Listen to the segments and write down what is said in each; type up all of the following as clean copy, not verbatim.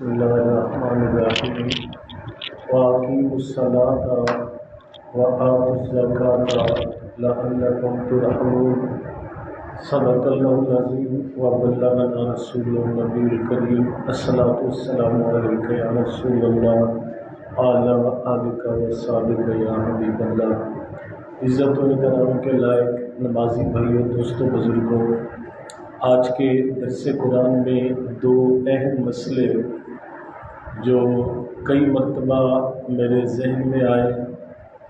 بسم اللہ الرحمن الرحیم وَأَقِیمُوا الصَّلَاةَ وَآتُوا الزَّکَاةَ لَعَلَّکُمْ تُرْحَمُونَ۔ صدق اللہ العظیم وبلغنا رسول النبی الکریم۔ الصلاۃ والسلام علیک یا رسول اللہ وعلی آلک وصحبک یا حبیب اللہ۔ عزت و احترام کے لائق نمازی بھائیوں، دوستوں، بزرگوں، آج کے درس قرآن میں دو اہم مسئلے جو کئی مرتبہ میرے ذہن میں آئے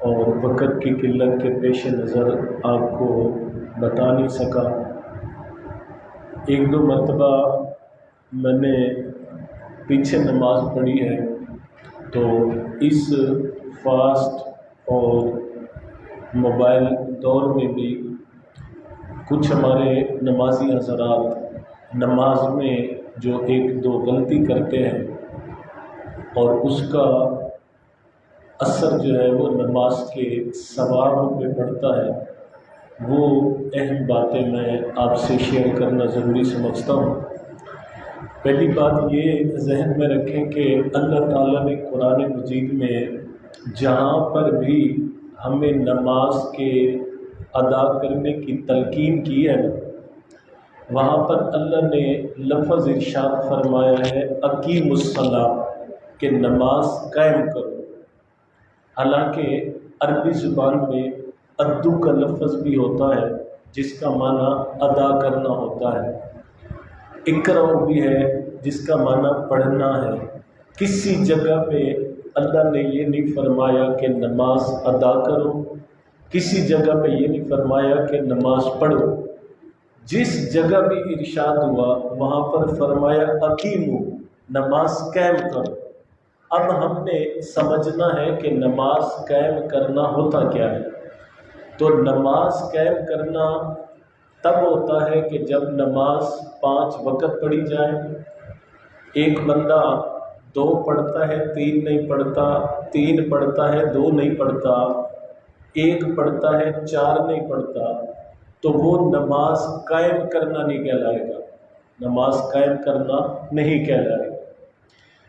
اور وقت کی قلت کے پیش نظر آپ کو بتا نہیں سکا۔ ایک دو مرتبہ میں نے پیچھے نماز پڑھی ہے، تو اس فاسٹ اور موبائل دور میں بھی کچھ ہمارے نمازی حضرات نماز میں جو ایک دو غلطی کرتے ہیں اور اس کا اثر جو ہے وہ نماز کے ثواب پہ پڑتا ہے، وہ اہم باتیں میں آپ سے شیئر کرنا ضروری سمجھتا ہوں۔ پہلی بات یہ ذہن میں رکھیں کہ اللہ تعالیٰ نے قرآن مجید میں جہاں پر بھی ہمیں نماز کے ادا کرنے کی تلقین کی ہے، وہاں پر اللہ نے لفظ ارشاد فرمایا ہے اقیموا الصلاۃ، کہ نماز قائم کرو۔ حالانکہ عربی زبان میں ادو کا لفظ بھی ہوتا ہے جس کا معنی ادا کرنا ہوتا ہے، اقرأ بھی ہے جس کا معنی پڑھنا ہے۔ کسی جگہ پہ اللہ نے یہ نہیں فرمایا کہ نماز ادا کرو، کسی جگہ پہ یہ نہیں فرمایا کہ نماز پڑھو۔ جس جگہ بھی ارشاد ہوا وہاں پر فرمایا اقیمو، نماز قائم کرو۔ اب ہم نے سمجھنا ہے کہ نماز قائم کرنا ہوتا کیا ہے۔ تو نماز قائم کرنا تب ہوتا ہے کہ جب نماز 5 وقت پڑھی جائے۔ ایک بندہ 2 پڑھتا ہے، 3 نہیں پڑھتا، 3 پڑھتا ہے 2 نہیں پڑھتا، 1 پڑھتا ہے 4 نہیں پڑھتا، تو وہ نماز قائم کرنا نہیں کہلائے گا، نماز قائم کرنا نہیں کہلائے گا۔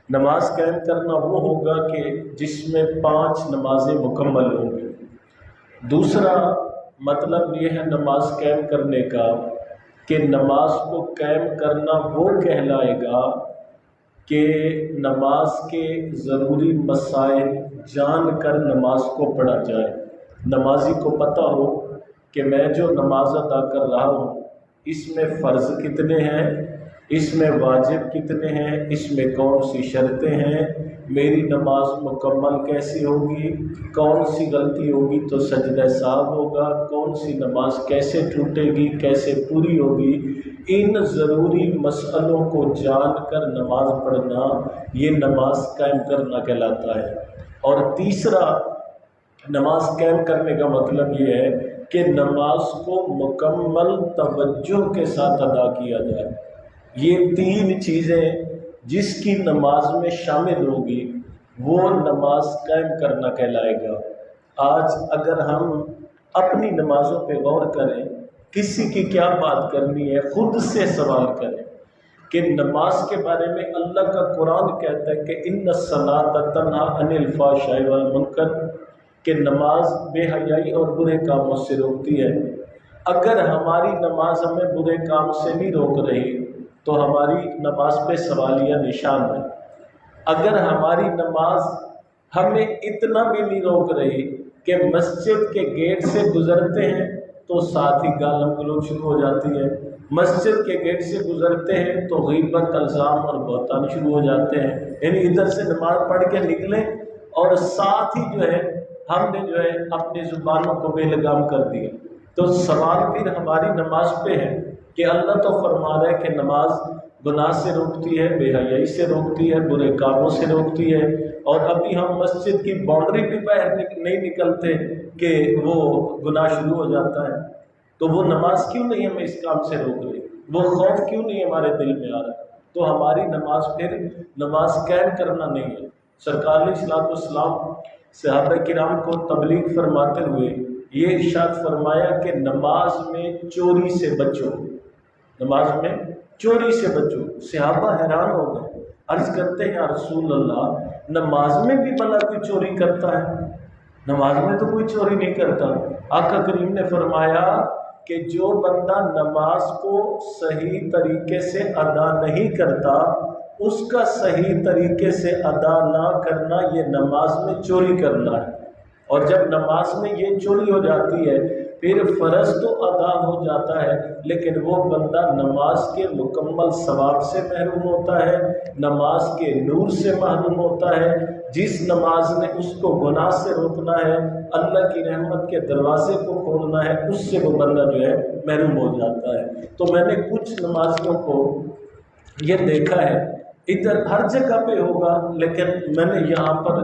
نماز قائم کرنا وہ ہوگا کہ جس میں 5 نمازیں مکمل ہوں گی۔ دوسرا مطلب یہ ہے نماز قائم کرنے کا کہ نماز کو قائم کرنا وہ کہلائے گا کہ نماز کے ضروری مسائل جان کر نماز کو پڑھا جائے۔ نمازی کو پتہ ہو کہ میں جو نماز ادا کر رہا ہوں اس میں فرض کتنے ہیں، اس میں واجب کتنے ہیں، اس میں کون سی شرطیں ہیں، میری نماز مکمل کیسی ہوگی، کون سی غلطی ہوگی تو سجدہ سہو ہوگا، کون سی نماز کیسے ٹوٹے گی، کیسے پوری ہوگی۔ ان ضروری مسئلوں کو جان کر نماز پڑھنا یہ نماز قائم کرنا کہلاتا ہے۔ اور تیسرا نماز قائم کرنے کا مطلب یہ ہے کہ نماز کو مکمل توجہ کے ساتھ ادا کیا جائے۔ یہ 3 چیزیں جس کی نماز میں شامل ہوگی وہ نماز قائم کرنا کہلائے گا۔ آج اگر ہم اپنی نمازوں پہ غور کریں، کسی کی کیا بات کرنی ہے، خود سے سوال کریں کہ نماز کے بارے میں اللہ کا قرآن کہتا ہے کہ ان الصلاۃ تنہی عن الفحشاء والمنکر، کہ نماز بے حیائی اور برے کاموں سے روکتی ہے۔ اگر ہماری نماز ہمیں برے کام سے نہیں روک رہی تو ہماری نماز پہ سوالیہ نشان ہے۔ اگر ہماری نماز ہمیں اتنا بھی نہیں روک رہی کہ مسجد کے گیٹ سے گزرتے ہیں تو ساتھ ہی گالم گلوچ شروع ہو جاتی ہے، مسجد کے گیٹ سے گزرتے ہیں تو غیبت، الزام اور بہتان شروع ہو جاتے ہیں، یعنی ادھر سے نماز پڑھ کے نکلیں اور ساتھ ہی جو ہے ہم نے جو ہے اپنی زبانوں کو بے لگام کر دیا۔ تو سوال پھر ہماری نماز پہ ہے کہ اللہ تو فرما رہا ہے کہ نماز گناہ سے روکتی ہے، بے حیائی سے روکتی ہے، برے کاموں سے روکتی ہے، اور ابھی ہم مسجد کی باؤنڈری بھی باہر نہیں نکلتے کہ وہ گناہ شروع ہو جاتا ہے۔ تو وہ نماز کیوں نہیں ہمیں اس کام سے روک رہی، وہ خوف کیوں نہیں ہمارے دل میں آ رہا؟ تو ہماری نماز پھر نماز قائم کرنا نہیں ہے۔ سرکار علیہ الصلوۃ والسلام صحابہ کرام کو تبلیغ فرماتے ہوئے یہ ارشاد فرمایا کہ نماز میں چوری سے بچو، نماز میں چوری سے بچو۔ صحابہ حیران ہو گئے عرض کرتے ہیں یا رسول اللہ نماز میں بھی بھلا کوئی چوری کرتا ہے؟ نماز میں تو کوئی چوری نہیں کرتا۔ آقا کریم نے فرمایا کہ جو بندہ نماز کو صحیح طریقے سے ادا نہیں کرتا، اس کا صحیح طریقے سے ادا نہ کرنا یہ نماز میں چوری کرنا ہے۔ اور جب نماز میں یہ چوری ہو جاتی ہے پھر فرض تو ادا ہو جاتا ہے لیکن وہ بندہ نماز کے مکمل ثواب سے محروم ہوتا ہے، نماز کے نور سے محروم ہوتا ہے۔ جس نماز نے اس کو گناہ سے روکنا ہے، اللہ کی رحمت کے دروازے کو کھولنا ہے، اس سے وہ بندہ جو ہے محروم ہو جاتا ہے۔ تو میں نے کچھ نمازیوں کو یہ دیکھا ہے، ادھر ہر جگہ پہ ہوگا لیکن میں نے یہاں پر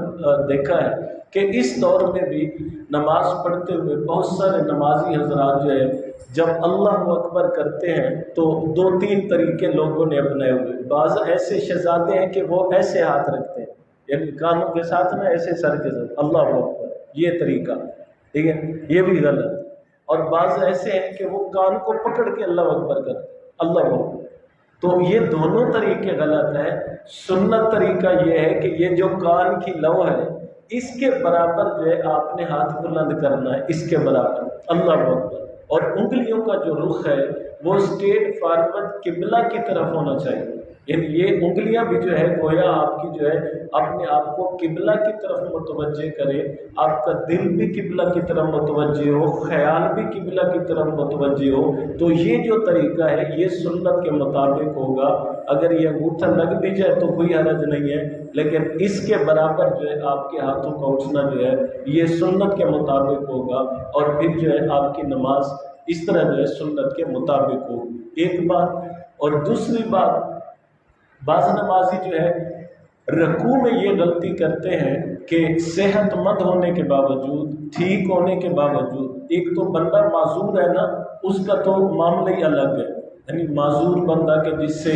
دیکھا ہے کہ اس دور میں بھی نماز پڑھتے ہوئے بہت سارے نمازی حضرات جو ہے جب اللہ اکبر کرتے ہیں تو دو تین طریقے لوگوں نے اپنائے ہوئے۔ بعض ایسے شہزادے ہیں کہ وہ ایسے ہاتھ رکھتے ہیں، یعنی کانوں کے ساتھ نہ ایسے سر کے ساتھ اللہ اکبر، یہ طریقہ ٹھیک ہے، یہ بھی غلط۔ اور بعض ایسے ہیں کہ وہ کان کو پکڑ کے اللہ اکبر کرتے اللہ اکبر، تو یہ دونوں طریقے غلط ہیں۔ سنت طریقہ یہ ہے کہ یہ جو کان کی لو ہے اس کے برابر جو ہے آپ نے ہاتھ بلند کرنا ہے، اس کے برابر اللہ اکبر، اور انگلیوں کا جو رخ ہے وہ اسٹیٹ فارورڈ قبلہ کی طرف ہونا چاہیے، یعنی یہ انگلیاں بھی جو ہے گویا آپ کی جو ہے اپنے آپ کو قبلہ کی طرف متوجہ کرے، آپ کا دل بھی قبلہ کی طرف متوجہ ہو، خیال بھی قبلہ کی طرف متوجہ ہو۔ تو یہ جو طریقہ ہے یہ سنت کے مطابق ہوگا۔ اگر یہ انگوٹھا لگ بھی جائے تو کوئی حرج نہیں ہے، لیکن اس کے برابر جو ہے آپ کے ہاتھوں کا اٹھنا جو ہے یہ سنت کے مطابق ہوگا، اور پھر جو ہے آپ کی نماز اس طرح جو ہے سنت کے مطابق ہوگی، ایک بات۔ اور دوسری بات، بعض نمازی جو ہے رکوع میں یہ غلطی کرتے ہیں کہ صحت مند ہونے کے باوجود، ٹھیک ہونے کے باوجود، ایک تو بندہ معذور ہے نا، اس کا تو معاملہ ہی الگ ہے، یعنی معذور بندہ کہ جس سے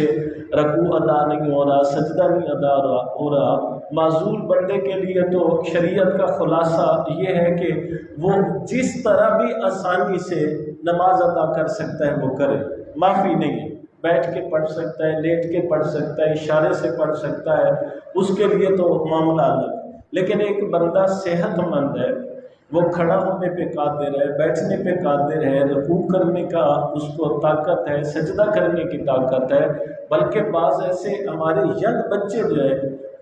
رکوع ادا نہیں ہو رہا، سجدہ نہیں ادا ہو رہا، معذور بندے کے لیے تو شریعت کا خلاصہ یہ ہے کہ وہ جس طرح بھی آسانی سے نماز ادا کر سکتا ہے وہ کرے، معافی نہیں ہے، بیٹھ کے پڑھ سکتا ہے، لیٹ کے پڑھ سکتا ہے، اشارے سے پڑھ سکتا ہے، اس کے لیے تو معاملہ الگ۔ لیکن ایک بندہ صحت مند ہے، وہ کھڑا ہونے پہ قادر ہے، بیٹھنے پہ قادر ہے، رکوع کرنے کا اس کو طاقت ہے، سجدہ کرنے کی طاقت ہے، بلکہ بعض ایسے ہمارے ینگ بچے جو ہے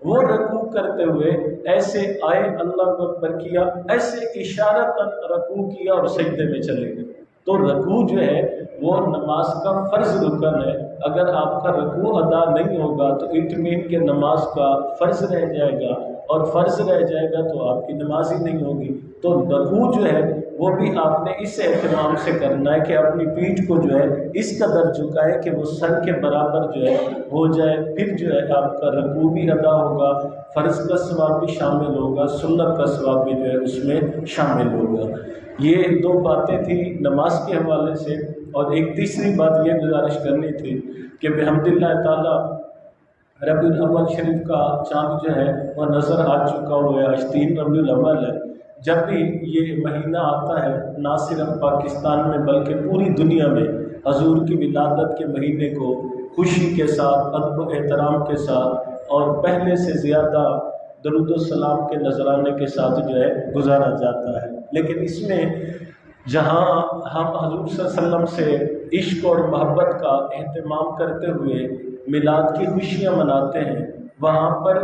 وہ رکوع کرتے ہوئے ایسے آئے، اللہ اکبر کیا، ایسے اشارتاً رکوع کیا اور سجدے میں چلے گئے۔ تو رکوع جو ہے وہ نماز کا فرض رکن ہے، اگر آپ کا رکوع ادا نہیں ہوگا تو اطمینان کے نماز کا فرض رہ جائے گا، اور فرض رہ جائے گا تو آپ کی نماز ہی نہیں ہوگی۔ تو رکوع جو ہے وہ بھی آپ نے اس اہتمام سے کرنا ہے کہ اپنی پیٹھ کو جو ہے اس قدر جھکائے کہ وہ سر کے برابر جو ہے ہو جائے، پھر جو ہے آپ کا رکوع بھی ادا ہوگا، فرض کا ثواب بھی شامل ہوگا، سنت کا ثواب بھی جو ہے اس میں شامل ہوگا۔ یہ دو باتیں تھیں نماز کے حوالے سے۔ اور ایک تیسری بات یہ گزارش کرنی تھی کہ بحمداللہ تعالیٰ ربیع الاول شریف کا چاند جو ہے وہ نظر آ چکا ہوا ہے، آج 3 ربیع الاول ہے۔ جب بھی یہ مہینہ آتا ہے نہ صرف پاکستان میں بلکہ پوری دنیا میں حضور کی ولادت کے مہینے کو خوشی کے ساتھ، ادب و احترام کے ساتھ اور پہلے سے زیادہ درود و سلام کے نذرانے کے ساتھ جو ہے گزارا جاتا ہے۔ لیکن اس میں جہاں ہم حضور صلی اللہ علیہ وسلم سے عشق اور محبت کا اہتمام کرتے ہوئے میلاد کی خوشیاں مناتے ہیں، وہاں پر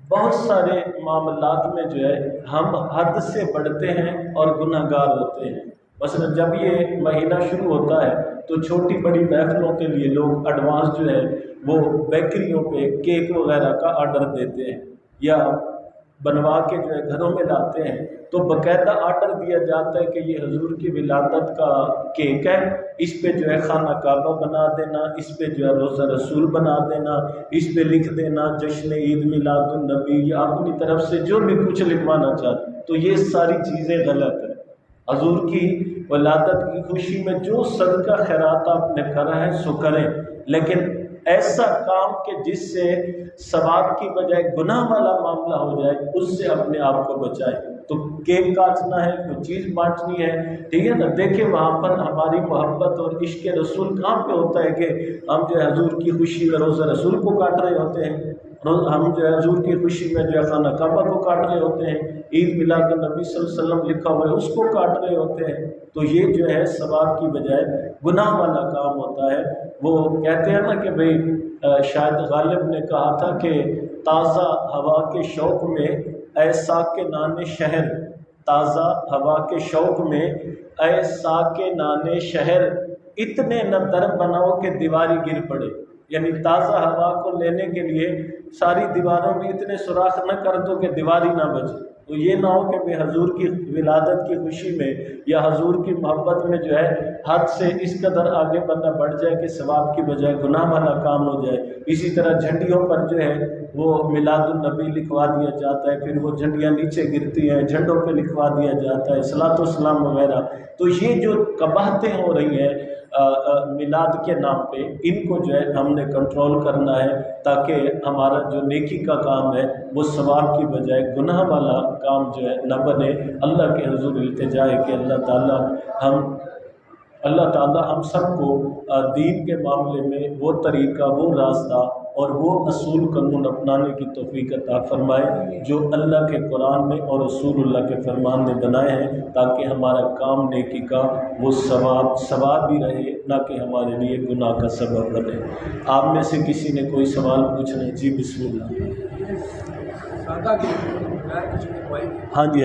بہت سارے معاملات میں جو ہے ہم حد سے بڑھتے ہیں اور گناہ گار ہوتے ہیں۔ مثلا جب یہ مہینہ شروع ہوتا ہے تو چھوٹی بڑی محفلوں کے لیے لوگ ایڈوانس جو ہے وہ بیکریوں پہ کیک وغیرہ کا آرڈر دیتے ہیں، یا بنوا کے جو ہے گھروں میں لاتے ہیں، تو باقاعدہ آرڈر دیا جاتا ہے کہ یہ حضور کی ولادت کا کیک ہے، اس پہ جو ہے خانہ کعبہ بنا دینا، اس پہ جو ہے روضہ رسول بنا دینا، اس پہ لکھ دینا جشن عید میلاد النبی، یا اپنی طرف سے جو بھی کچھ لکھوانا چاہتے۔ تو یہ ساری چیزیں غلط ہیں۔ حضور کی ولادت کی خوشی میں جو صدقہ خیرات آپ نے کرا ہے سو کریں، لیکن ایسا کام کہ جس سے ثواب کی بجائے گناہ والا معاملہ ہو جائے، اس سے اپنے آپ کو بچائے۔ تو کیک کاٹنا ہے، کوئی چیز بانٹنی ہے، ٹھیک ہے نا، دیکھیں وہاں پر ہماری محبت اور عشق رسول کہاں پہ ہوتا ہے کہ ہم جو ہے حضور کی خوشی میں روزہ رسول کو کاٹ رہے ہوتے ہیں، ہم جو ہے حضور کی خوشی میں جو ہے خانہ کعبہ کو کاٹ رہے ہوتے ہیں، عید میلاد النبی صلی اللہ علیہ وسلم لکھا ہوا ہے اس کو کاٹ رہے ہوتے ہیں۔ تو یہ جو ہے ثواب کی بجائے گناہ والا کام ہوتا ہے۔ وہ کہتے ہیں نا کہ بھئی شاید غالب نے کہا تھا کہ تازہ ہوا کے شوق میں اے ساکن نان شہر، تازہ ہوا کے شوق میں اے ساکن نان شہر، اتنے نہ در بناؤ کہ دیواری گر پڑے۔ یعنی تازہ ہوا کو لینے کے لیے ساری دیواروں میں اتنے سوراخ نہ کر دو کہ دیواری نہ بچے۔ تو یہ نہ ہو کہ بھئی حضور کی ولادت کی خوشی میں یا حضور کی محبت میں جو ہے حد سے اس قدر آگے بندہ بڑھ جائے کہ ثواب کی بجائے گناہ والا کام ہو جائے۔ اسی طرح جھنڈیوں پر جو ہے وہ میلاد النبی لکھوا دیا جاتا ہے، پھر وہ جھنڈیاں نیچے گرتی ہیں، جھنڈوں پہ لکھوا دیا جاتا ہے صلاۃ والسلام وغیرہ۔ تو یہ جو قباحتیں ہو رہی ہیں میلاد کے نام پہ، ان کو جو ہے ہم نے کنٹرول کرنا ہے تاکہ ہمارا جو نیکی کا کام ہے وہ ثواب کی بجائے گناہ والا کام جو ہے نہ بنے۔ اللہ کے حضور التجا ہے کہ اللہ تعالیٰ ہم سب کو دین کے معاملے میں وہ طریقہ، وہ راستہ اور وہ اصول قانون اپنانے کی توفیق عطا فرمائے جو اللہ کے قرآن میں اور رسول اللہ کے فرمان نے بنائے ہیں، تاکہ ہمارا کام نیکی کا وہ ثواب بھی رہے، نہ کہ ہمارے لیے گناہ کا سبب بنے۔ آپ میں سے کسی نے کوئی سوال پوچھنا ہے؟ جی بسم اللہ۔ ہاں جی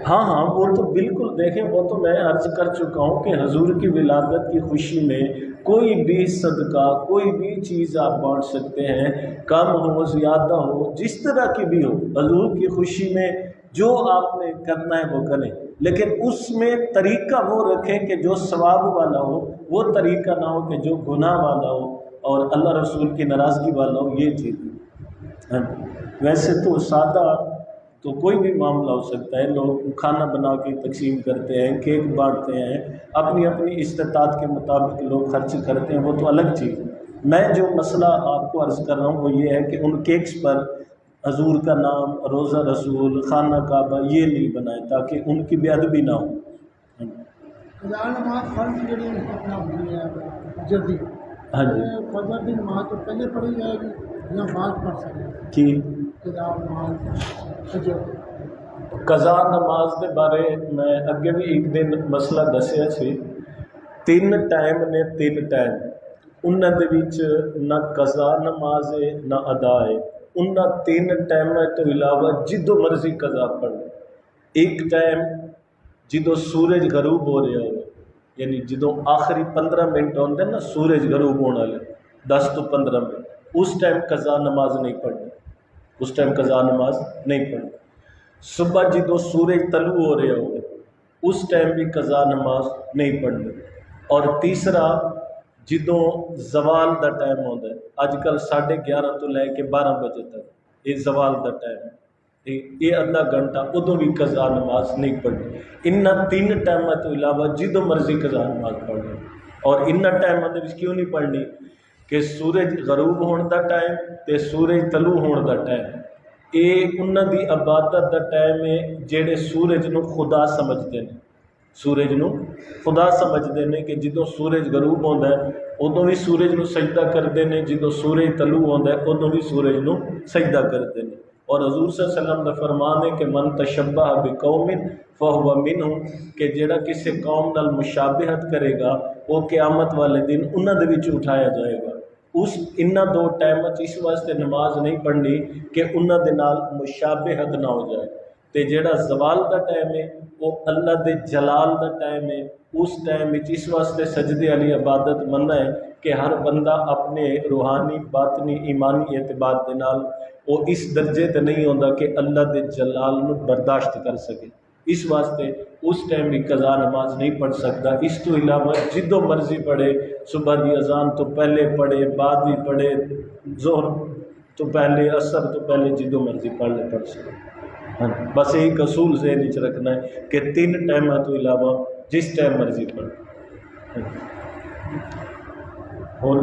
ہاں وہ تو بالکل، دیکھیں وہ تو میں عرض کر چکا ہوں کہ حضور کی ولادت کی خوشی میں کوئی بھی صدقہ، کوئی بھی چیز آپ بانٹ سکتے ہیں، کم ہو زیادہ ہو، جس طرح کی بھی ہو، حضور کی خوشی میں جو آپ نے کرنا ہے وہ کریں، لیکن اس میں طریقہ وہ رکھیں کہ جو ثواب والا ہو، وہ طریقہ نہ ہو کہ جو گناہ والا ہو اور اللہ رسول کی ناراضگی والا ہو، یہ چیز۔ ویسے تو سادہ تو کوئی بھی معاملہ ہو سکتا ہے، لوگ کھانا بنا کے تقسیم کرتے ہیں، کیک بانٹتے ہیں، اپنی اپنی استطاعت کے مطابق لوگ خرچ کرتے ہیں، وہ تو الگ چیز۔ میں جو مسئلہ آپ کو عرض کر رہا ہوں وہ یہ ہے کہ ان کیکس پر حضور کا نام، روزہ رسول، خانہ کعبہ یہ نہیں بنائے تاکہ ان کی بے ادبی نہ ہو۔ ہاں جی فجر کی نماز تو پہلے پڑھی جائے گی یا بعد پڑھ سکتے جی فجر قضا نماز کے بارے میں اگے بھی ایک دن مسئلہ دسیا سی۔ 3 ٹائم نے 3 ٹائم، انہاں دے وچ نہ قضا نماز ہے نہ ادا ہے، انہاں 3 ٹائم تو علاوہ جدو مرضی قضا پڑھ۔ ایک ٹائم جدو سورج غروب ہو رہا ہو، یعنی جدو آخری 15 منٹ ہوندے نا سورج غروب ہونے والے 10 تو 15 منٹ، اس ٹائم قضا نماز نہیں پڑھنی، اس ٹائم قضا نماز نہیں پڑھنی۔ صبح جدو سورج طلوع ہو رہے ہوگے اس ٹائم بھی قضا نماز نہیں پڑھنی۔ اور تیسرا جدو زوال دا ٹائم ہوتا ہے، اج کل 11:30 تو لے کے 12 بجے تک یہ زوال دا ٹائم ہے، یہ آدھا گھنٹہ ادو بھی قضا نماز نہیں پڑھنی۔ انہاں 3 ٹائموں تو علاوہ جدو مرضی قضا نماز پڑھنی۔ اور انہاں ٹائموں دے وچ کیوں نہیں پڑھنی کہ سورج غروب ہونے دا ٹائم تے سورج طلوع ہونے دا ٹائم، یہ انہاں دی عبادت دا ٹائم ہے جڑے سورج نو خدا سمجھتے ہیں، سورج نو خدا سمجھتے ہیں کہ جدو سورج غروب ہوتا ہے ادو بھی سورج نو سجدہ کرتے ہیں، جدو سورج طلوع ہوتا ہے ادو بھی سورج نو سجدہ کرتے ہیں۔ اور حضور صلی اللہ علیہ وسلم کا فرمان ہے کہ من تشبہ بقوم فہو منہم، کہ جڑا کسی قوم نال مشابہت کرے گا وہ قیامت والے دن انہاں دے وچ اٹھایا جائے گا۔ اس انہاں 2 ٹائم اس واسطے نماز نہیں پڑھنی کہ انہاں دے نال مشابہت نہ ہو جائے۔ تے جڑا زوال دا ٹائم ہے وہ اللہ دے جلال دا ٹائم ہے، اس ٹائم اس واسطے سجدے والی عبادت مننا ہے کہ ہر بندہ اپنے روحانی باطنی ایمانی اعتبار دے نال وہ اس درجے تے نہیں ہوندا کہ اللہ دے جلال نو برداشت کر سکے، اس واسطے اس ٹائم بھی قضا نماز نہیں پڑھ سکتا۔ اس تو علاوہ جدو مرضی پڑھے، صبح دی اذان تو پہلے پڑھے، بعد بھی پڑھے، ظہر تو پہلے، عصر تو پہلے، جدو مرضی پڑھ سکے۔ بس ایک اصول ذہن وچ رکھنا ہے کہ 3 ٹائموں تو علاوہ جس ٹائم مرضی پڑھ۔ اور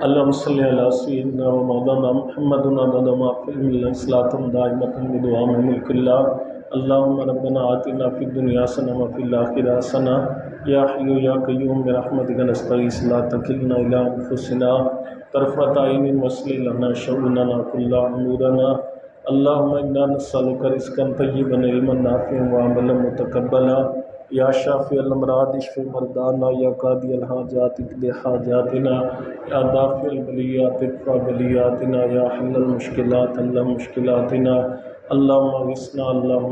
اللهم صل على سيدنا ومولانا محمد عدد ما في الملة صلاة دائمة بدوام ملك الله. اللهم ربنا آتنا في الدنيا حسنة وفي الآخرة حسنة يا حي يا قيوم برحمتك نستغيث لا تكلنا إلى أنفسنا طرفة عين واصلح لنا شؤوننا كلها أمورنا. اللهم إنا نسألك رزقا طيبا علما نافعا وعملا متقبلا یا شافی الامراض اشف مردانا یا قاضی الحاجات اقضِ حاجاتنا یا دافع البلیات ادفع بلیاتنا یا حل المشکلات حل مشکلاتنا. اللهم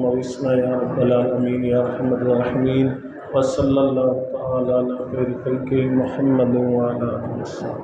اغثنا یا رب العالمین یا ارحم الراحمین. وصلی اللہ تعالی علی خیر خلقہ محمد وعلی آلہ وسلم.